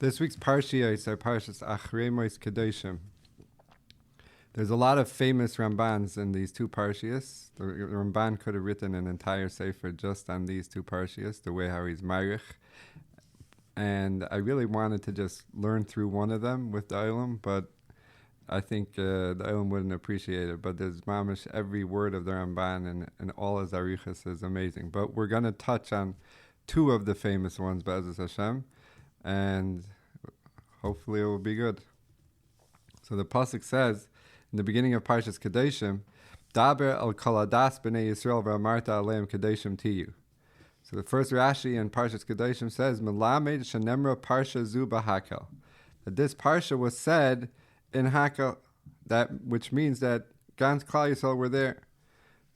This week's Parsha is our Parshas Achrei-Mos Kedoshim. There's a lot of famous Rambans in these two Parshias. The Ramban could have written an entire sefer just on these two Parshias, the way how he's Marich. And I really wanted to just learn through one of them with the Olam, but I think the Olam wouldn't appreciate it. But there's mamish, every word of the Ramban and all his arichas is amazing. But we're going to touch on two of the famous ones, Be'ezus Hashem, and hopefully it will be good. So the pasuk says in the beginning of Parshas Kedoshim, Daber al kaladas b'nei Yisrael v'amarta aleim Kedoshim tiyu. So the first Rashi in Parshas Kedoshim says, Melamed shenemra parsha zu b'hakel, that this parsha was said in Hakel, that which means that Gans Klal Yisrael were there.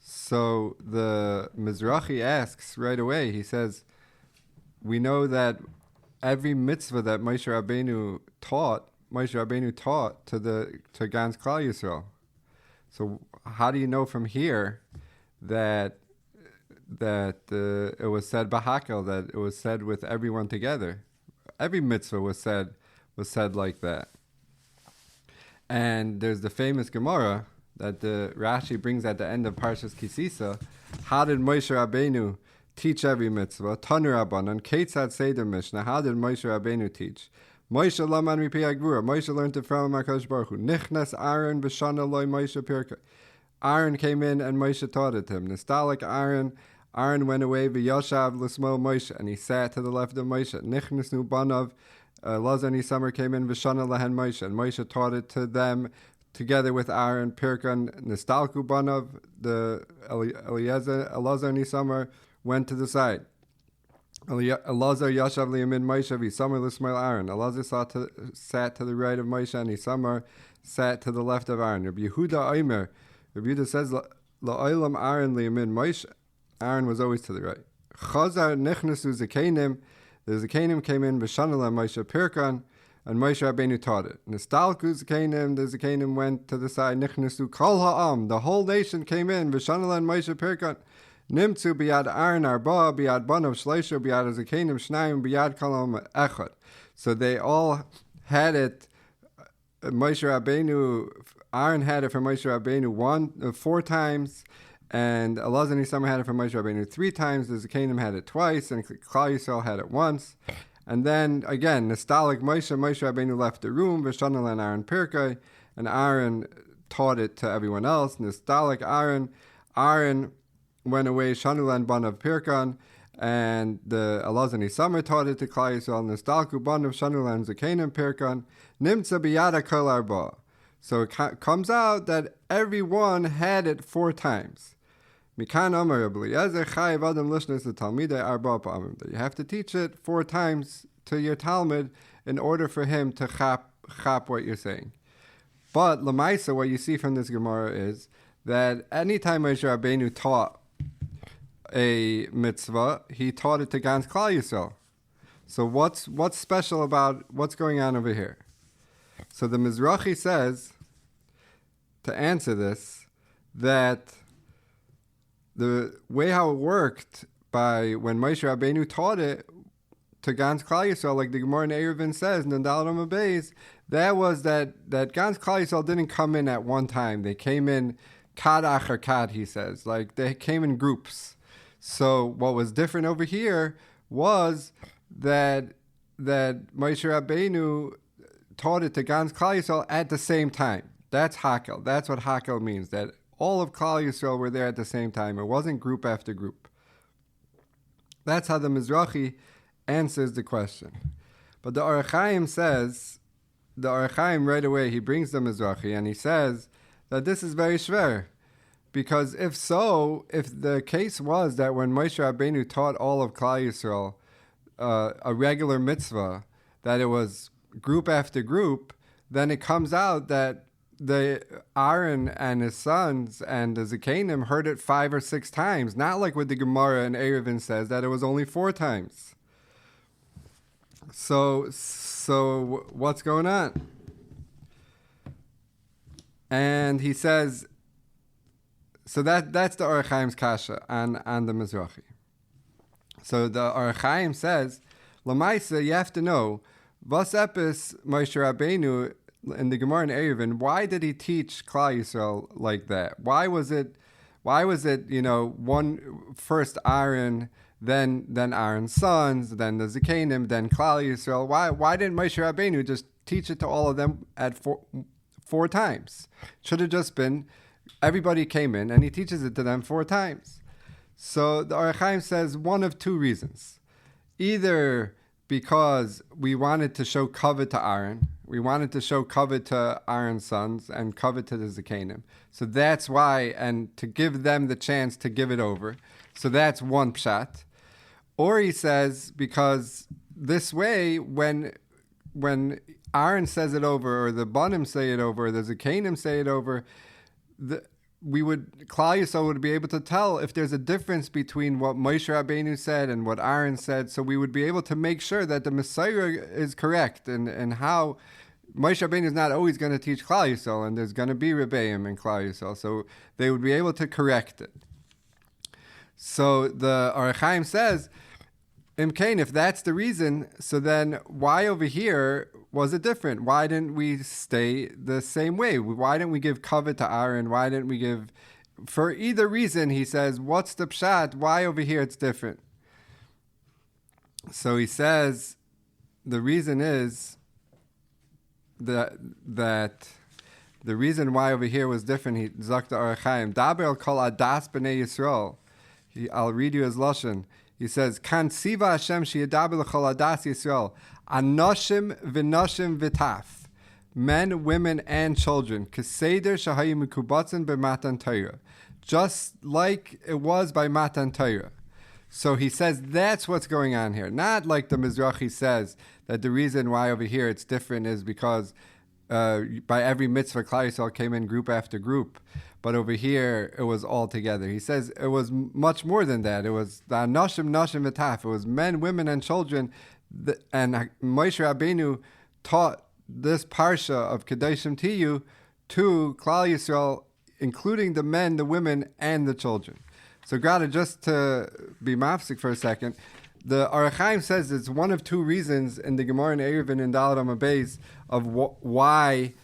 So the Mizrahi asks right away. He says, we know that every mitzvah that Moshe Rabbeinu taught to Gans Klal Yisrael. So how do you know from here that it was said b'hakel, that it was said with everyone together? Every mitzvah was said like that. And there's the famous Gemara that the Rashi brings at the end of Parshas Kisisa. How did Moshe Rabbeinu teach every mitzvah? Tanu Rabbanan, Ketzad Seder Mishnah. How did Moshe Rabbeinu teach? Moshe Laman Mipi Agvura. Moshe learned it from HaKadosh Baruch Hu. Nichnas Aaron b'shana loy Moshe Pirka. Aaron came in and Moshe taught it to him. Nistalik Aaron. Aaron went away v'yoshav l'smo Moshe, and he sat to the left of Moshe. Nichnas nu banav. Lazar and Isamar came in v'shana lahen Moshe, and Moshe taught it to them together with Aaron. Pirkan Nistalku banav. The Elazar and Isamar went to the side. Elazar yashav liyamin Moshe v'Isamar l'smail Aaron. Elazar sat to the right of Moshe, and Isamar sat to the left of Aaron. Rabbi Yehuda Omer. Rabbi Yehuda says la'olam Aaron liyamin Moshe. Aaron was always to the right. Chazar nichnasu zakenim. The zakenim came in v'shana la Moshe Pirkan, and Moshe Rabbeinu taught it. Nistalku zakenim. The zakenim went to the side. Nichnasu kol ha'am. The whole nation came in v'shana la Moshe Pirkan. Nimtzu biyad Aaron arba, biyad banav shleisha, biyad zakenim shnayim, biyad kalam echad. So they all had it. Moshe Rabbeinu, Aaron had it from Moshe Rabbeinu 4 times, and Elazar and Isamar had it from Moshe Rabbeinu 3 times. The zakenim had it twice, and Klal Yisrael had it once. And then again, Nistalik Moshe Rabbeinu left the room. V'shana and Aaron Pirkai, and Aaron taught it to everyone else. Nistalik Aaron went away, Shanulan Banav Pirkan, and the Elazar and Isamar taught it to Klal Yisrael. Nistalku Banav Shanulan Zakenim Pirkan, Nimtza Biyada Kol Arba. So it comes out that everyone had it 4 times. Mikan Amar Rabbi Eliezer Chayiv Adam Lishnas Talmidei Arba Pa'amim. You have to teach it 4 times to your Talmud in order for him to chap what you're saying. But Lamaisa, what you see from this Gemara is that anytime Moshe Rabbeinu taught a mitzvah, he taught it to Gans Klal Yisrael. So what's special about what's going on over here? So the Mizrahi says, to answer this, that the way how it worked by when Moshe Rabbeinu taught it to Gans Klal Yisrael, like the Gemara in Eruvin says, Nandal Rama Beis, that was that Gans Klal Yisrael didn't come in at one time. They came in kad achar kad, he says. Like they came in groups. So what was different over here was that Moshe Rabbeinu taught it to Gans Klal Yisrael at the same time. That's Hakel. That's what Hakel means, that all of Klal Yisrael were there at the same time. It wasn't group after group. That's how the Mizrahi answers the question. But the Orach Chaim says, right away, he brings the Mizrahi and he says that this is very shver. Because if the case was that when Moshe Rabbeinu taught all of Klal Yisrael a regular mitzvah, that it was group after group, then it comes out that the Aaron and his sons and the Zakenim heard it 5 or 6 times, not like what the Gemara in Eruvin says, that it was only 4 times. So what's going on? And he says, so that's the Orach Chaim's kasha on the Mizrahi. So the Orach Chaim says, Lamaisa, you have to know, Was epis Moshe Rabbeinu in the Gemara in Eruvin? Why did he teach Klal Yisrael like that? Why was it? One first Aaron, then Aaron's sons, then the Zikanim, then Klal Yisrael? Why didn't Moshe Rabbeinu just teach it to all of them at four times? Should have just been everybody came in and he teaches it to them 4 times. So the Achrei-Mos says one of 2 reasons. Either because we wanted to show kavod to Aaron, we wanted to show kavod to Aaron's sons and kavod to the Zikanim. So that's why, and to give them the chance to give it over. So that's one pshat. Or he says because this way, when Aaron says it over, or the Banim say it over, or the Zikanim say it over, Klal Yisrael would be able to tell if there's a difference between what Moshe Rabbeinu said and what Aaron said, so we would be able to make sure that the Messiah is correct, and how Moshe Rabbeinu is not always going to teach Klal Yisrael, and there's going to be Rebbeim in Klal Yisrael, so they would be able to correct it. So the Achrei-Mos says, Imkain, if that's the reason, so then why over here was it different? Why didn't we stay the same way? Why didn't we give kavod to Aaron? Why didn't we give... For either reason, he says, what's the pshat? Why over here it's different? So he says, the reason is that the reason why over here was different, he zok the Achrei-Mos, Daber al kol adas b'nei Yisrael. I'll read you his lashon. He says, Kan siva Hashem sheyadaber l'chol adas Yisrael, anoshim v'noshim v'taf, men, women, and children, keseder shahayu mekubatzin b'matan Torah, just like it was by Matan Torah. So he says that's what's going on here. Not like the Mizrahi says that the reason why over here it's different is because by every mitzvah Klal Yisrael came in group after group. But over here, it was all together. He says it was much more than that. It was the Anoshim, Noshim, V'taf. It was men, women, and children. And Moshe Rabbeinu taught this parsha of Kedoshim Tiyu to Klal Yisrael, including the men, the women, and the children. So, Grada, just to be mafsik for a second, the Achrei-Mos says it's one of 2 reasons in the Gemara in Eruvin and Daled Amud Beis of why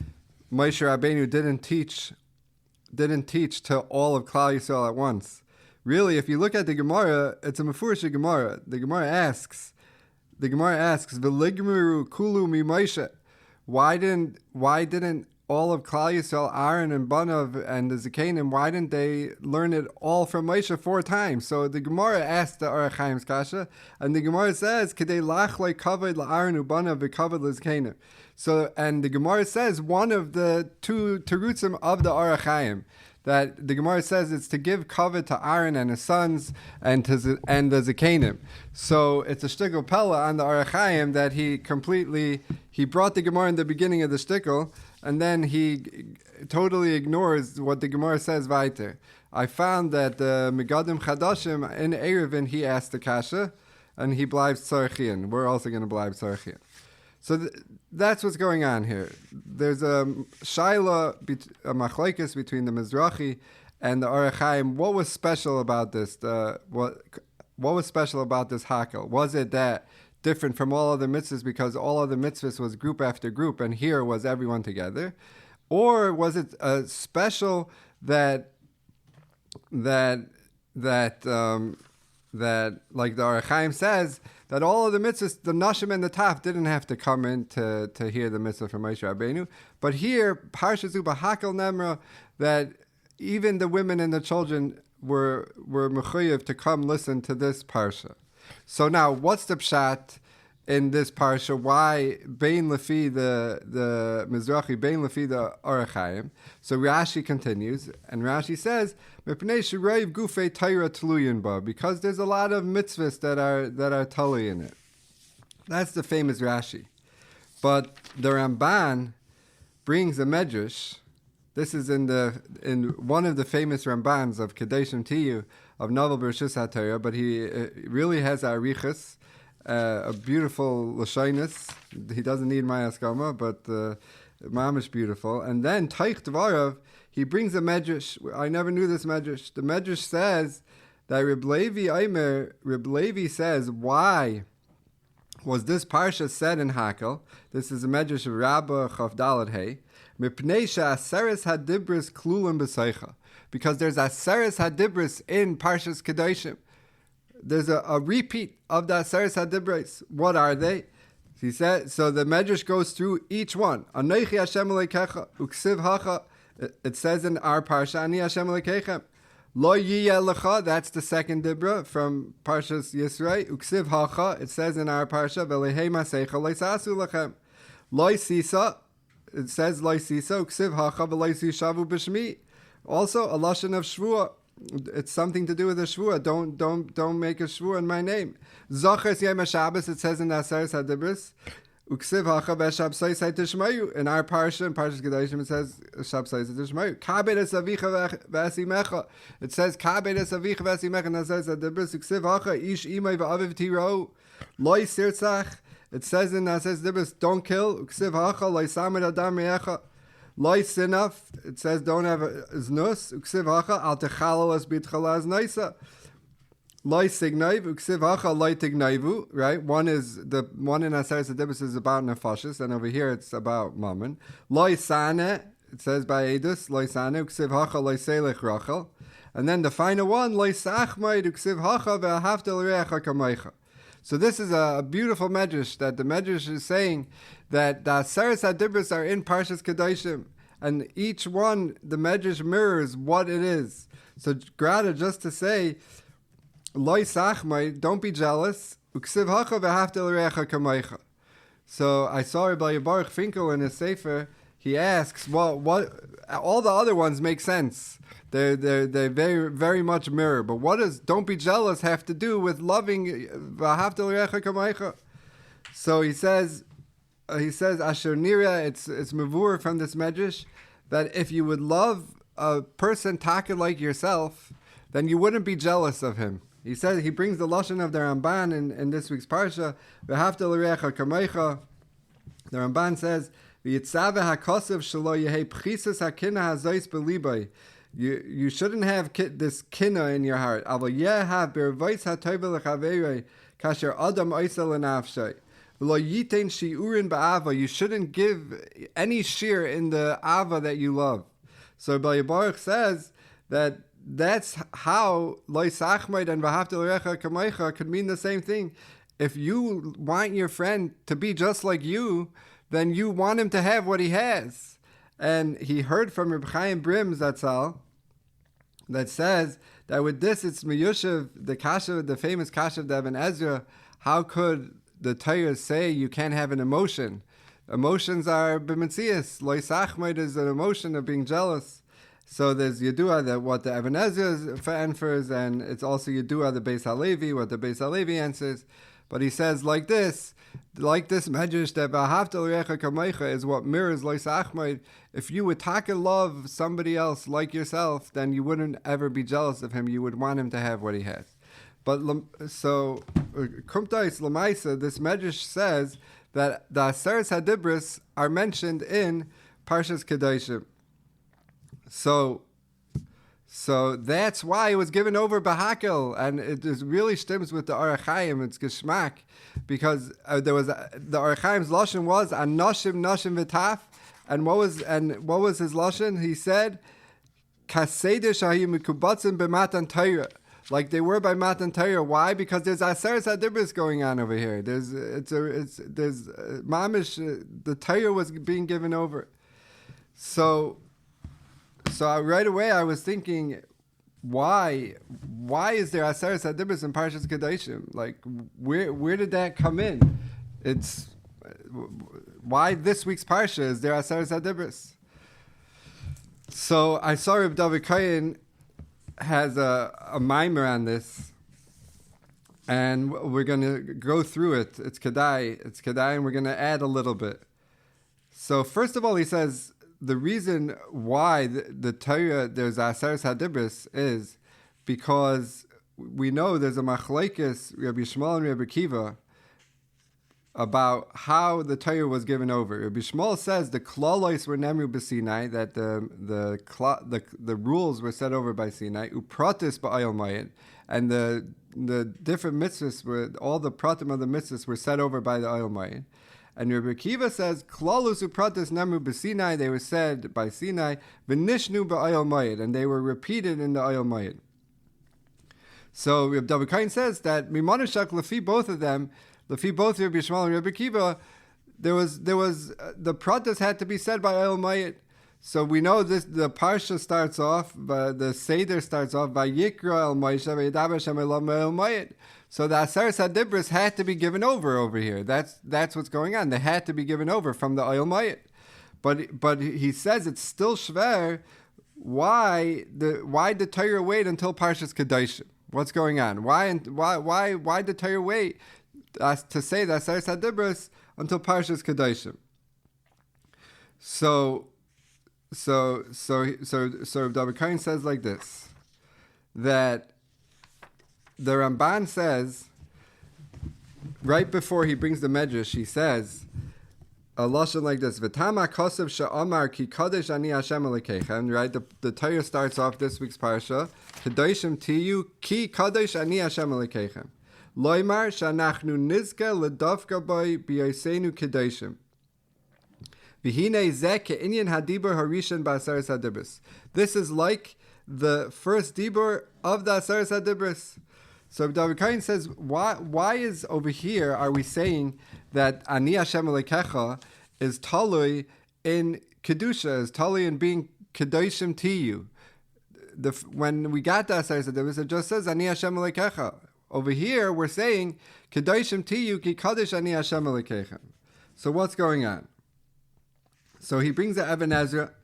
Moshe Rabbeinu didn't teach to all of Klal Yisrael at once. Really, if you look at the Gemara, it's a mefurish Gemara. The Gemara asks, "V'ligmiru kulu mi Moshe." Why didn't all of Klal Yisrael, Aaron and Banav and the Zikanim, why didn't they learn it all from Moshe 4 times? So the Gemara asked the Achrei-Mos kasha, and the Gemara says, "Kedei lachlei kavod la'Aaron u'Banav v'kavod l'Zikanim." So, and the Gemara says one of the 2 terutzim of the Achrei-Mos, that the Gemara says it's to give kavod to Aaron and his sons and the Zikanim. So it's a shtickle pella on the Achrei-Mos that he brought the Gemara in the beginning of the shtickle, and then he totally ignores what the Gemara says weiter. I found that the Megadim Chadashim in Eruvin, he asked the kasha, and he blibes tzarchian. We're also going to blibe tzarchian. So that's what's going on here. There's a shaila, a machlokes between the Mizrahi and the Achrei-Mos. What was special about this? What was special about this hakel? Was it that different from all other mitzvahs because all other mitzvahs was group after group, and here was everyone together? Or was it special that like the Achrei-Mos says, that all of the mitzvahs, the Nashim and the Taf, didn't have to come in to hear the mitzvah from Moshe Rabbeinu. But here, Parshas Hakel Nemra, that even the women and the children were mechuyev to come listen to this parsha. So now, what's the pshat in this parsha? Why bein lefi the Mizrahi, bein lefi the Achrei-Mos? So Rashi continues, and Rashi says, "Mepnei shirayv gufei Torah tluyin ba," because there's a lot of mitzvahs that are tali in it. That's the famous Rashi. But the Ramban brings a medrash. This is in one of the famous Rambans of Kedoshim Tiyu of Novel Bereshis HaTorah, but he really has arichas, a beautiful lashonis. He doesn't need my askama, but mamish beautiful. And then Taich Dvarav, he brings a medrash. I never knew this medrash. The medrash says that Reb Levi says why was this parsha said in Hakel. This is a medrash of Rabbah Chaf Daled Hey. Mipnei she'aseres hadibros klulim b'seicha. Because there's Aseres Hadibros in Parshas Kedoshim. There's a repeat of the Aseres Hadibros. What are they? He said, so the Medrash goes through each one. Anochi Hashem Elokecha, uksiv hacha. It says in our Parsha, Ani Hashem Elokechem. Lo yiyeh lecha, that's the second Dibra from Parshas Yisrei. Uksiv hacha, it says in our Parsha, Velehei masecha loisasu lechem. Lo sisa, it says lo sisa, uksiv hacha, veloi sishavu b'shmi. Also, a lashon of shvua. It's something to do with a shvua. Don't make a shvua in my name. Zachas Yom HaShabbos, it says in the Aseres Hadibros. Uksiv hacha v'shabsais haytishmayu. In our parsha, in Parshas Kedoshim, it says shabsais haytishmayu. Kabed es avicha v'asimecha. It says kabed es avicha v'asimecha in the Aseres Hadibros. Uksiv hacha ish imay v'aviv tirou. Loi sirtzach. It says in the Aseres Hadibros, don't kill. Uksiv hacha loi samed adam me'echa. Loi sinaf, it says don't have znus. Uksiv hacha al techalal es bitchala as naisa. Loi signaiv, uksiv hacha loi tignaivu. Right, one in Aseres Hadibros is about nefashis, and over here it's about mammon. Loi sane, it says by edus. Loi sane, uksiv hacha loi selech rachel. And then the final one, loi sachmaid, uksiv hacha ve'ahavta l'reacha kamaycha. So this is a beautiful medrash that the medrash is saying that the Aseres Hadibros are in Parshas Kedoshim, and each one, the medrash mirrors what it is. So Grada, just to say, Loi sachmai, don't be jealous. Uksiv hacha v'ahavta l'reacha kamaycha. So I saw Rabbi Baruch Finkel in his sefer. He asks, what all the other ones make sense. They very very much mirror. But what does don't be jealous have to do with loving v'ahavta l'reacha kamaycha? So he says Asher Nira, it's mavur from this medrash that if you would love a person taka like yourself, then you wouldn't be jealous of him. He says, he brings the lashon of the Ramban in this week's parsha. V'ahavta l'reacha kamaycha. The Ramban says, "V'yitzave hakosev shelo yehei pchisas hakina hazois b'libay." You shouldn't have this kina in your heart. Aval yehav b'rvois hatovel lechaveirei kasher adam oisel lenafshay. V'lo yitein shiurin ba'ava. You shouldn't give any shear in the ava that you love. So Rabbi Baruch says that that's how Loi Sachmaid and V'ahavta l'reacha kamaycha could mean the same thing. If you want your friend to be just like you, then you want him to have what he has. And he heard from Reb Chaim Brim Zatzal that says that with this it's miyushav, the famous kasha of Ibn Ezra. How could the Torah say you can't have an emotion? Emotions are b'metzias. Loi Sachmaid is an emotion of being jealous. So there's Yedua, that what the Ibn Ezra answers, and it's also Yedua, the Beis HaLevi, what the Beis HaLevi answers. But he says like this medrash that V'ahavta l'reacha kamaycha is what mirrors Loi Sachmaid. If you would taka love somebody else like yourself, then you wouldn't ever be jealous of him. You would want him to have what he has. But so Kumtais Lamaisa, this medrash says that the Aseres Hadibros are mentioned in Parshas Kedoshim. So that's why it was given over Bahakel, and it is really stems with the Orach Chaim. It's Geschmack, because there was the Orach Chaim's lashon was Anoshim Noshim V'Taf, and what was his lashon? He said Kaseder Shahim Mikubatzim B'Matan Torah, like they were by Matan Torah. Why? Because there's Aseres Hadibros going on over here. There's mamish. The Torah was being given over. So right away I was thinking, why is there Aseres Hadibros in Parshas Kedoshim? Like, where did that come in? It's why this week's parsha is there Aseres Hadibros? So I saw Reb David Kohen has a mimer on this, and we're going to go through it. It's Kedai, and we're going to add a little bit. So first of all, he says, the reason why the Torah, there's Aseres Hadibros, is because we know there's a machlekes, Rabbi Shmuel and Rabbi Kiva, about how the Torah was given over. Rabbi Shmuel says the klolos were nemru b'Sinai, that the rules were set over by Sinai, upratis ba'ayil mayit, and the different mitzvahs were, all the pratim of the mitzvahs were set over by the oil mayit. And Rabbi Akiva says, Klalus upratis namu b'Sinai, they were said by Sinai, v'nishnu b'oil mayit, and they were repeated in the oil mayit. So Rabbi David Kain says that mimanashak lefi both of them, lefi both Rabbi Yishmael and Rabbi Akiva, there was the pratis had to be said by oil mayit. So we know this. The parsha starts off, the seder starts off by Yikra el Moshe v'Yidaber Hashem elam el mayit. So the Aseres Hadibros had to be given over here. That's what's going on. They had to be given over from the oil mayit. But he says it's still shver. Why did Torah wait until Parshas Kedoshim? What's going on? Why did Torah wait to say the Aseres Hadibros until Parshas Kedoshim? So David Kain says like this, that the Ramban says, right before he brings the Medrash, he says a lashon like this: V'tama kosev she'amar ki kadosh ani Hashem Elokeichem. Right, the Torah starts off this week's parsha, Kedoshim tiyu ki kadosh ani Hashem Elokeichem. Loimar she'anachnu nizke ledavka boi b'yoseinu kedoshim. V'hinei zeh ke'inyan hadibur harishon ba'aseres hadibros. This is like the first dibur of the Aseres Hadibros. So David Kain says, why is over here are we saying that Ani Hashem Elokecha is talui in kedusha, is talui in being kedoshim to you? When we got the Aseres Hadibros, it just says Ani Hashem Elokecha. Over here we're saying kedoshim to you ki kadosh Ani Hashem Elokecha. So what's going on? So he brings the Even Ezra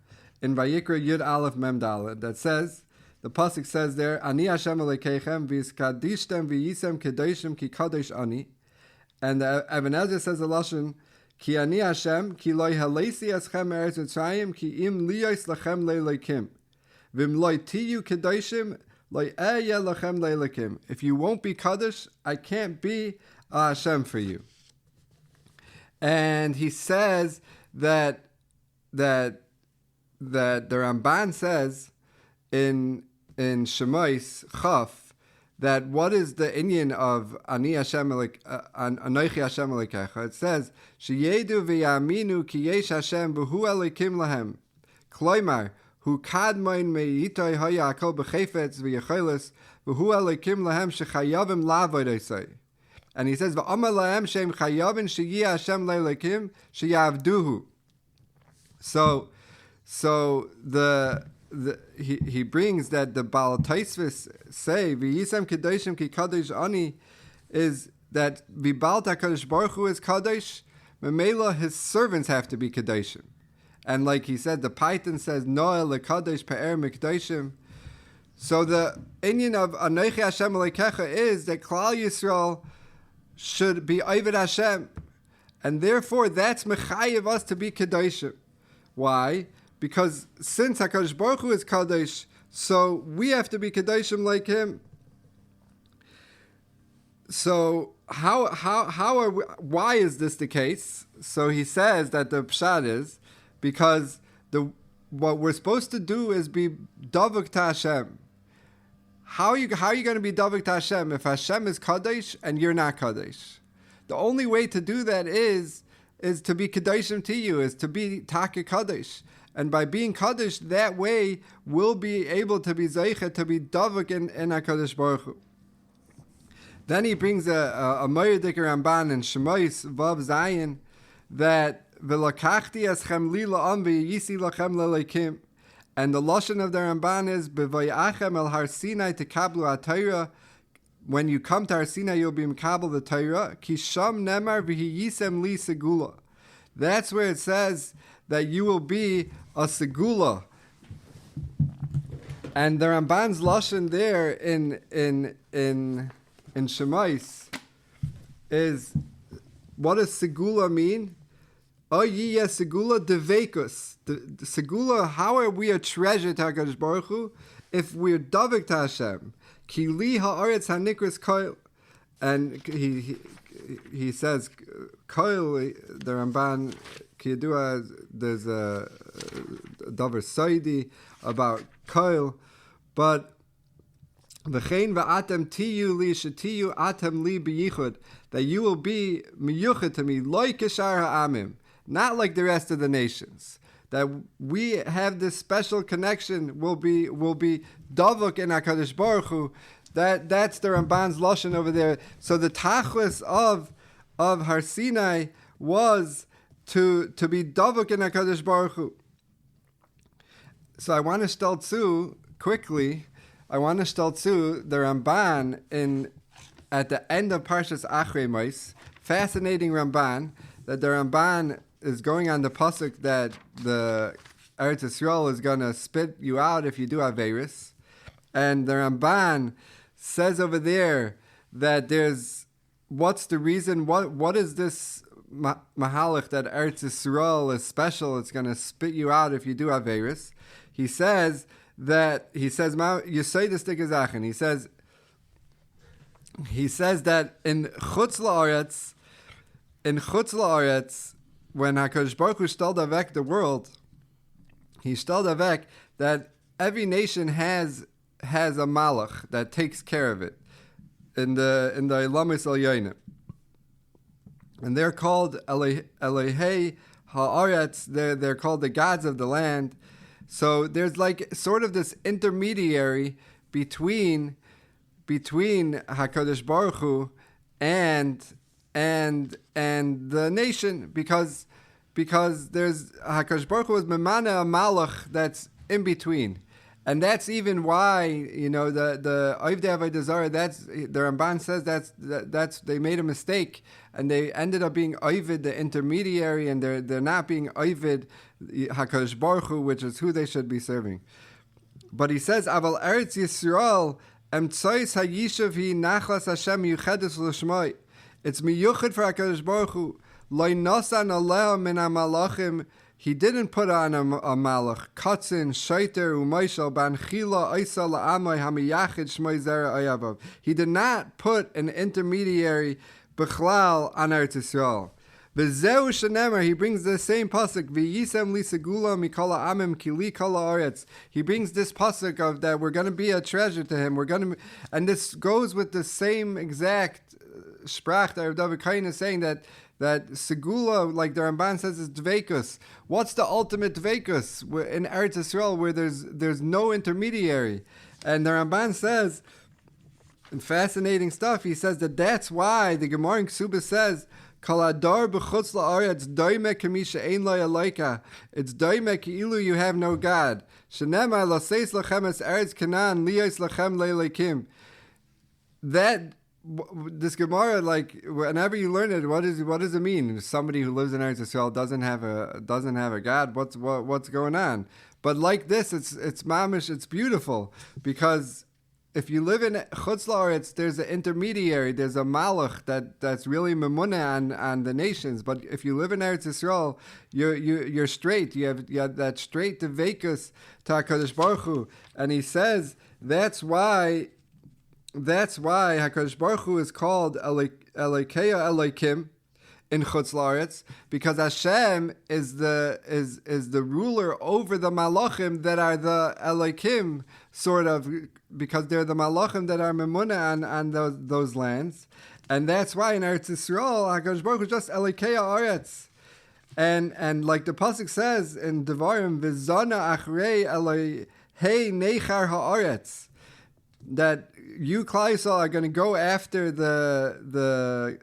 in Vayikra Yud Aleph Mem Daled that says, the pasuk says there, Ani Hashem Elokeichem v'yiskadishtem v'yisem kedoshim ki kadosh ani, and the Even Ezra says the lashon ki Ani Hashem ki loy halesi eschem eretz Mitzrayim ki im liyos lachem le'elokim v'im loy tiyu kedoshim loy eyeh lachem le'elokim. If you won't be kadosh, I can't be Hashem for you. And he says that the Ramban says in Shemais Chaf that what is the inyan of Ani Hashem Anochi Hashem Elokecha? It says Sheyedu v'yaminu ki yesh Hashem v'hu Elokim lahem Kloimar hu kadmoin me'itoi haya akol b'chefetz v'yecholos v'hu Elokim lahem shechayavim la'avod esay. And he says v'amar lahem shem chayavin sheyeh Hashem le'elokim sheyavduhu. So he brings that the Baal Taisvis say v'yisem kedoshim ki kadosh ani is that v'bal HaKadosh Baruch Hu is kadosh, memela his servants have to be kedoshim, and like he said, the Python says Noah lekadosh pe'er mikdoshim. So the inyan of Anochi Hashem Elokecha is that Klal Yisrael should be Oved Hashem, and therefore that's mechayev us to be kedoshim. Why? Because since HaKadosh Baruch Hu is Kadosh, so we have to be Kadoshim like him. So why is this the case? So he says that the pshat is because what we're supposed to do is be Davuk to Hashem. How are you going to be Davuk to Hashem if Hashem is Kadosh and you're not Kadosh? The only way to do that is to be Kadoshim to you, is to be Taka Kadosh. And by being Kaddish, that way we'll be able to be Zeicha, to be Davuk in HaKadosh Baruch Hu. Then he brings a Moedik Ramban in Shemais Vav Zayin that V'lakachti eschem li la'am v'yisi lachem le'leikim. And the lashon of the Ramban is B'vayachem el Har Sinai tekablu ha'Torah. When you come to Har Sinai, you'll be mekabel the Torah. Ki sham nemar v'hiyisem li segula. That's where it says that you will be a segula. And the Ramban's lashon there in Shemais is, what does segula mean? Oh ye segula devekus. Segula, how are we a treasure to HaKadosh Baruch Hu? If we're davik to Hashem. Ki li ha'aretz ha'nikras koil. And he says, koil, the Ramban, Kiyadua, there's a davar saidi about koil, but V'chein v'atem tiyu li shetiyu atem li b'yichud, that you will be miyuchad to me, like kishar ha'amim, not like the rest of the nations. That we have this special connection, will be davuk in HaKadosh Baruch Hu. That's the Ramban's lashon over there. So the tachlis of Har Sinai was to be davuk in HaKadosh Baruch Hu. So I want to stelzu quickly. I want to stelzu the Ramban at the end of Parshas Achrei-Mos. Fascinating Ramban, that the Ramban is going on the pasuk that the Eretz Yisrael is going to spit you out if you do Averis. And the Ramban says over there that what's the reason, what is this mahalach that Eretz Yisrael is special, it's going to spit you out if you do Averis. He says, you say the stick is Achen. He says that in Chutz La'aretz, when HaKadosh Baruch Hu shteld avek the world, he shteld avek that every nation has a malach that takes care of it in the Elamis Elyonim. And they're called Elehei Ha'aretz, they're called the gods of the land. So there's like sort of this intermediary between HaKadosh Baruch Hu and the nation, because there's HaKadosh Baruch Hu is memana a malach that's in between, and that's even why the Oivdei Avodah Zarah, that's the Ramban says that's they made a mistake and they ended up being Ovid, the intermediary, and they're not being Ovid HaKadosh Baruch Hu, which is who they should be serving. But he says Aval Eretz Yisrael emtsois hayishav hi nachlas Hashem yuchedes l'shmoi. It's miyuchad for HaKadosh Baruch Hu. Lo nosan aleh min hamalachim. He didn't put on a malach. Katzin, Shaiter, Umayshal, Ban Chila, Isa, La'amai, Hamiyachid, Shmoi Zera, Ayavav. He did not put an intermediary, Bechlal, on Eretz Yisrael. V'zeu shenemer, he brings the same pasuk, V'yisem li segula mikala amim kili kala aretz. He brings this pasuk of that we're going to be a treasure to him. And this goes with the same exact sprach that Rav David Kain is saying that segula, like the Ramban says, is dveikus. What's the ultimate dveikus in Eretz Yisrael where there's no intermediary? And the Ramban says, fascinating stuff, he says that's why the Gemara in Ksubah says, Kol adar b'chutz la'aretz doime k'misha ein lo yaleika. It's doime ki'ilu you have no God. Shenemar laseis lachem es eretz Canaan liyos lachem le'leikim. That this Gemara, like whenever you learn it, what does it mean? Somebody who lives in Eretz Yisrael doesn't have a God. What's going on? But like this, it's mamish. It's beautiful because if you live in Chutz La'aretz, there's an intermediary. There's a malach that's really memuneh on the nations. But if you live in Eretz Yisrael, you're straight. You have that straight deveikus to HaKadosh Baruch Hu, and he says that's why HaKadosh Baruch Hu is called Elokeya Elokim in Chutz La'aretz, because Hashem is the ruler over the malachim that are the Elokim, sort of, because they're the malachim that are memunah on those lands, and that's why in Eretz Yisrael HaKadosh Baruch Hu is just Elokeya Aretz, and like the pasuk says in Devarim, V'zana Achrei Elohei Nechar Haaretz, that you, Klal Yisrael, are going to go after the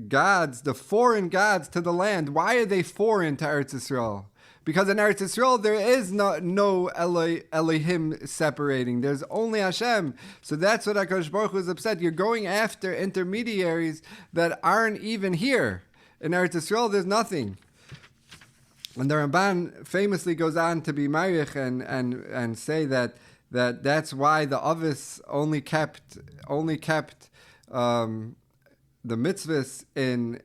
gods, the foreign gods to the land. Why are they foreign to Eretz Yisrael? Because in Eretz Yisrael there is no Elohim separating. There's only Hashem. So that's what HaKadosh Baruch Hu is upset. You're going after intermediaries that aren't even here. In Eretz Yisrael there's nothing. And the Ramban famously goes on to be Marich and say that's why the Avis only kept the mitzvahs in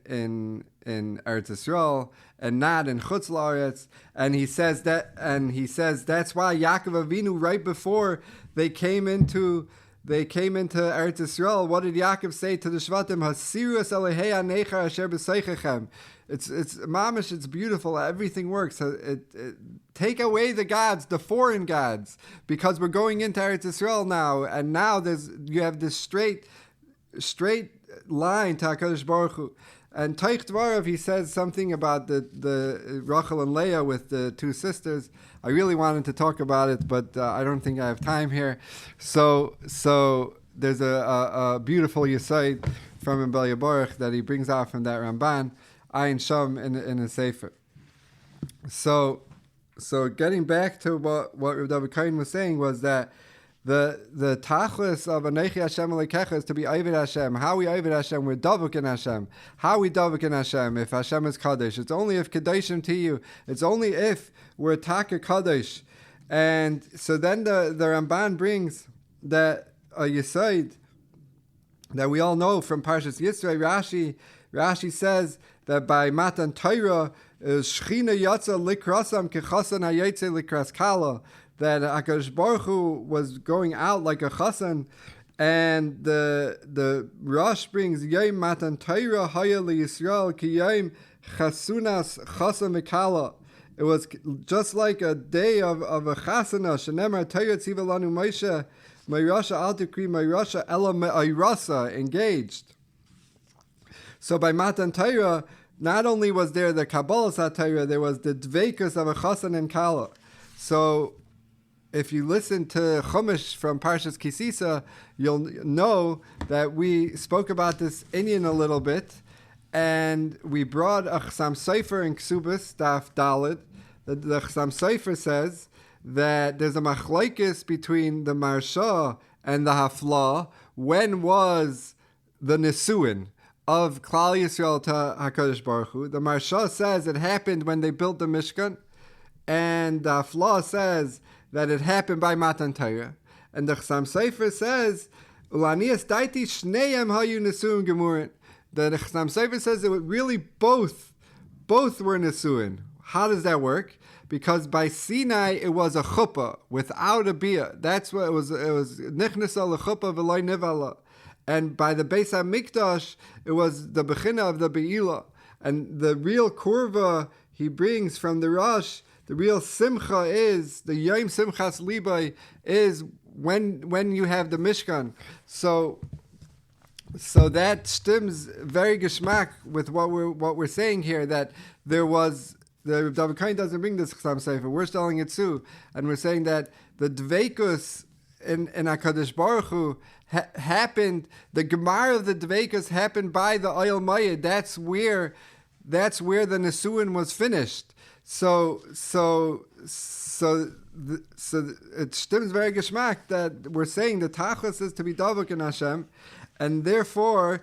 Eretz Yisrael and not in Chutz La'aretz. And he says that's why Yaakov Avinu, right before they came into they came into Eretz Yisrael, what did Yaakov say to the Shvatim? Hasirus Elehei Anechar Asher B'Seichechem. It's mamish. It's beautiful. Everything works. Take away the gods, the foreign gods, because we're going into Eretz Yisrael now, and now you have this straight line to Hakadosh Baruch Hu. And Teich Dvarav, he says something about the Rachel and Leah with the two sisters. I really wanted to talk about it, but I don't think I have time here. So there's a beautiful Yesod from Rebbe Baruch that he brings out from that Ramban, Ayin Sham in a Sefer. So getting back to what Rebbe Kain was saying was that the tachlis of Anechi Hashem Elokecha is to be Oved Hashem. How we Oved Hashem? We're Davuk in Hashem. How we Davuk in Hashem? If Hashem is Kadosh, it's only if Kedoshim to you. It's only if we're Taka Kadosh. And so then the Ramban brings that a Yesod that we all know from Parshas Yisro. Rashi says that by Matan Torah, Shechina Yatza Likrasam Kechasan Hayetze Likras Kala, that HaKadosh Baruch Hu was going out like a chasan, and the Rosh brings Yom Matan Torah Haya LiYisrael Ki Yom Chasunas Chasam Mikala. It was just like a day of a chasana. Shenemar Torah Tziva Lanu Moshe Meirasha Al Tikri Meirasha Ela Meirasa, engaged. So by Matan Torah, not only was there the Kabbalah HaTorah, there was the Dveikus of a chasan and Kala. So if you listen to Chumash from Parshas Kisisa, you'll know that we spoke about this Inyan a little bit, and we brought a Chsam Sofer in Ksubas, Daf Dalet. The Chsam Sofer says that there's a machlokes between the Marsha and the Hafla. When was the Nesuin of Klal Yisrael to HaKadosh Baruch Hu? The Marsha says it happened when they built the Mishkan, and the Hafla says that it happened by Matan Torah. And the Chsam Sofer says, Ulanias daiti shneim hayu nesuin gemurin. The Chsam Sofer says it was really both were nesuin. How does that work? Because by Sinai it was a chuppah without a bia. That's what it was. It was nichnasa lechuppah v'loy nivala. And by the Beis HaMikdash it was the bechina of the beila. And the real kurva he brings from the Rosh, the real simcha is, the Yom Simchas Libay is when you have the Mishkan. So that stems very geschmack with what we're saying here, that there was, the David Kain doesn't bring this Chsam Sofer, we're telling it too, and we're saying that the Dveikus in HaKadosh Baruch Hu happened, the Gemara of the Dveikus happened by the Oyel Mayed. That's where the Nesuin was finished. So it stems very geschmack that we're saying the tachlis is to be davuk in Hashem, and therefore,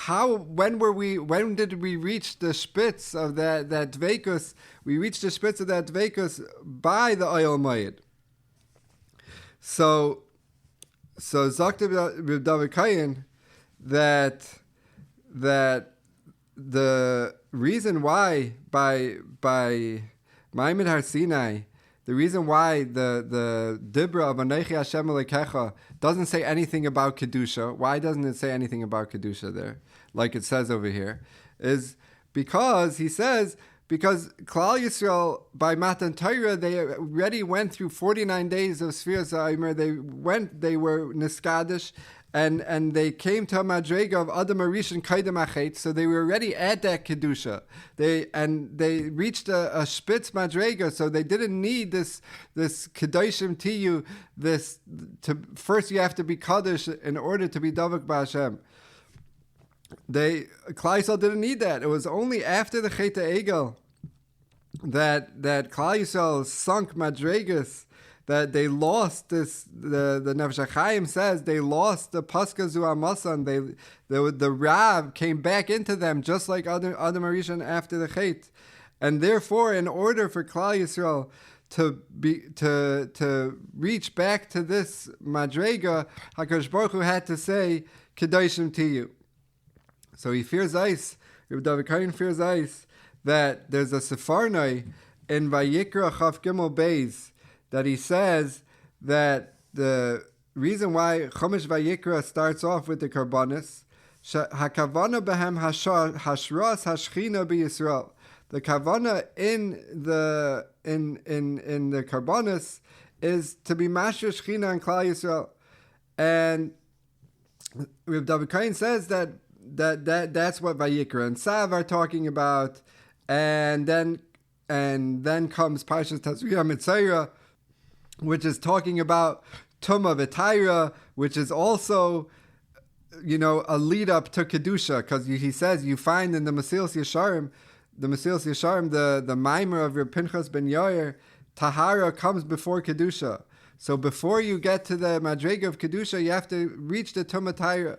when did we reach the spitz of that dveikus? We reached the spitz of that dveikus by the Oyel Mayed. So Zakta David Kayin that the reason why by Ma'amid Har Sinai, the reason why the Dibra of Anechi Hashem Elokecha doesn't say anything about Kedusha, why doesn't it say anything about Kedusha there, like it says over here, is because he says, because Klal Yisrael by Matan Torah, they already went through 49 days of Sfiras HaOmer. They were Niskadish, and they came to a madrega of Adam Arishan Kaidem Achet, so they were already at that Kedusha. They reached a Spitz madrega, so they didn't need this Kedoshim Tiyu, first you have to be Kaddish in order to be Davuk B'Hashem. Klal Yisrael didn't need that. It was only after the Chet Egel that Klal Yisrael sunk madregas, that they lost this. The Nefesh HaChaim says they lost the Paska Zu Amasan. The Rav came back into them just like Adam Arishan after the Chet, and therefore, in order for Klal Yisrael to reach back to this madrega, HaKadosh Baruch Hu had to say Kedoshim to you. So he fears ice. Rabbi David Kain fears ice that there's a Sepharnoi in Vayikra Chaf Gimel Beis that he says that the reason why Chumash Vayikra starts off with the Karbonis, Hakavana behem hashras hashchina b'Yisrael. The kavana in the Karbonis is to be Mashra Shechina and Klal Yisrael. And Reb David Kohen says that's what Vayikra and Sav are talking about. And then comes Parshas Kedoshim, which is talking about Tumah V'Taira, which is also, a lead up to Kedusha, because he says you find in the Mesilas Yesharim, the Maimer of Reb Pinchas ben Yair, Tahara comes before Kedusha. So before you get to the Madrega of Kedusha, you have to reach the Tumah Taira.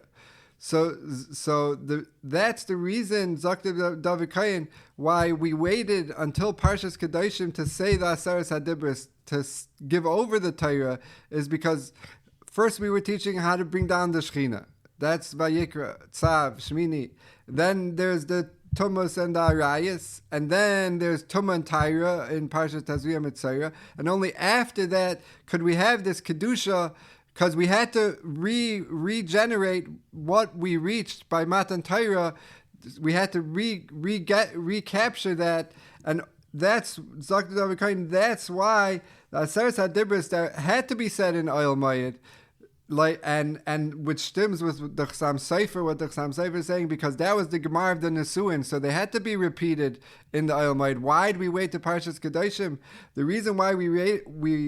That's the reason, Zaktiv David Kohen, why we waited until Parshas Kedoshim to say the Aseres Hadibros, to give over the Torah, is because first we were teaching how to bring down the Shechina. That's Vayikra, Tzav, Shmini. Then there's the Tumas and the Arayas, and then there's Tumah and Taira in Parshas Tazria Mitzayra, and only after that could we have this Kedusha, because we had to regenerate what we reached by Matan Torah. We had to recapture that, and that's that's why the Aseres Hadibros that had to be said in Oil Mayid, and which stems with the Chassam Sofer, what the Chassam Sofer is saying, because that was the Gemara of the Nesuin, so they had to be repeated in the Oil Mayid. Why did we wait to Parshas Kedoshim? The reason why we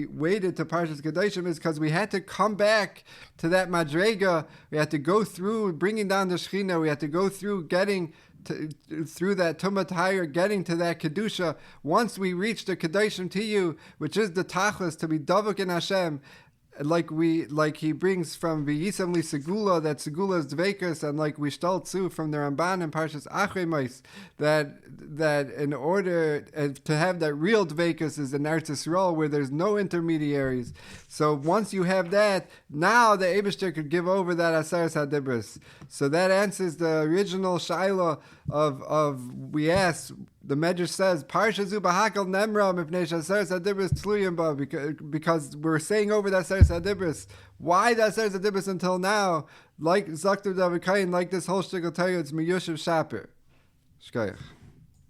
waited to Parshas Kedoshim is because we had to come back to that Madrega. We had to go through bringing down the Shechina. We had to go through getting through that Tumah Taira, getting to that Kedusha. Once we reach the Kedoshim Tiyu, which is the Tachlis, to be Davuk in Hashem, like he brings from V'yisam li Segula, that Segula is Dveikus, and like we Shtaltzu from the Ramban in Parshas Achrei-Mos, that in order to have that real Dveikus is in Eretz Yisrael, where there's no intermediaries. So once you have that, now the Eibishter could give over that Aseres Hadibros. So that answers the original Shaila of we asked. The Medrash says Parsha Zu Bahakal Nemra Mipnei Aseres Hadibros Tluyim Ba, because we're saying over the Aseres Hadibros. Why the Aseres Hadibros until now? Like Zaktiv David Kohen, like this whole shtickle Torah, it's Miyushav Shaper. Shkoyach.